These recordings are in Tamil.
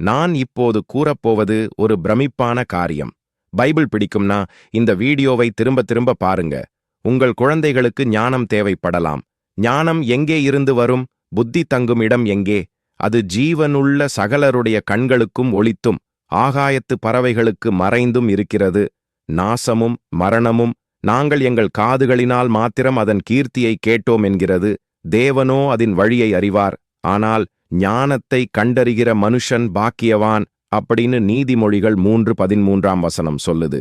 நான் இப்போது கூறப்போவது ஒரு பிரமிப்பான காரியம். பைபிள் பிடிக்கும்னா இந்த வீடியோவை திரும்ப திரும்ப பாருங்க. உங்கள் குழந்தைகளுக்கு ஞானம் தேவைப்படலாம். ஞானம் எங்கே இருந்து வரும்? புத்தி தங்கும் இடம் எங்கே? அது ஜீவனுள்ள சகலருடைய கண்களுக்கும் ஒளித்தும் ஆகாயத்து பறவைகளுக்கு மறைந்தும் இருக்கிறது. நாசமும் மரணமும் நாங்கள் எங்கள் காதுகளினால் மாத்திரம் அதன் கீர்த்தியை கேட்டோம் என்கிறது. தேவனோ அதன் வழியை அறிவார். ஆனால் ஞானத்தை கண்டறிகிற மனுஷன் பாக்கியவான் அப்படின்னு நீதிமொழிகள் 3:13 சொல்லுது.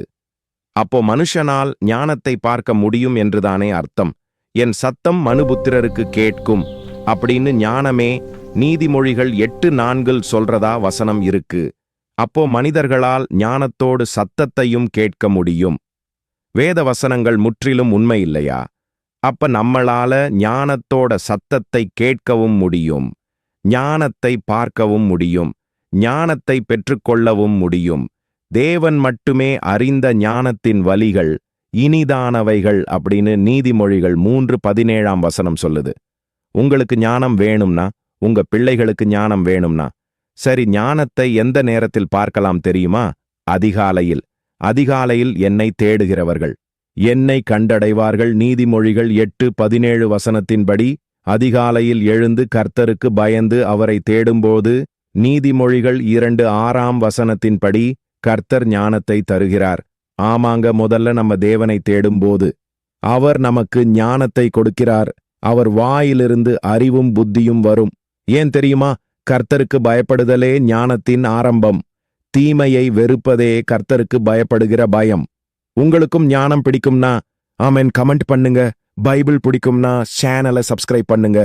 அப்போ மனுஷனால் ஞானத்தை பார்க்க முடியும் என்றுதானே அர்த்தம். என் சத்தம் மனுபுத்திரருக்கு கேட்கும் அப்படின்னு ஞானமே நீதிமொழிகள் 8:4 சொல்றதா வசனம் இருக்கு. அப்போ மனிதர்களால் ஞானத்தோடு சத்தத்தையும் கேட்க முடியும். வேத வசனங்கள் முற்றிலும் உண்மை இல்லையா? அப்ப நம்மளால ஞானத்தோட சத்தத்தை கேட்கவும் முடியும், ஞானத்தை பார்க்கவும் முடியும், ஞானத்தை பெற்றுக்கொள்ளவும் முடியும். தேவன் மட்டுமே அறிந்த ஞானத்தின் வழிகள் இனிதானவைகள் அப்படின்னு நீதிமொழிகள் 3:17 சொல்லுது. உங்களுக்கு ஞானம் வேணும்னா, உங்க பிள்ளைகளுக்கு ஞானம் வேணும்னா, சரி, ஞானத்தை எந்த நேரத்தில் பார்க்கலாம் தெரியுமா? அதிகாலையில். அதிகாலையில் என்னை தேடுகிறவர்கள் என்னை கண்டடைவார்கள். நீதிமொழிகள் 8:17 அதிகாலையில் எழுந்து கர்த்தருக்கு பயந்து அவரை தேடும்போது, நீதிமொழிகள் 2:6 கர்த்தர் ஞானத்தை தருகிறார். ஆமாங்க, முதல்ல நம்ம தேவனை தேடும்போது அவர் நமக்கு ஞானத்தை கொடுக்கிறார். அவர் வாயிலிருந்து அறிவும் புத்தியும் வரும். ஏன் தெரியுமா? கர்த்தருக்கு பயப்படுதலே ஞானத்தின் ஆரம்பம். தீமையை வெறுப்பதே கர்த்தருக்கு பயப்படுகிற பயம். உங்களுக்கும் ஞானம் பிடிக்கும்னா ஆமென் கமெண்ட் பண்ணுங்க. பைபிள் பிடிக்கும்னா சேனலை சப்ஸ்கிரைப் பண்ணுங்க.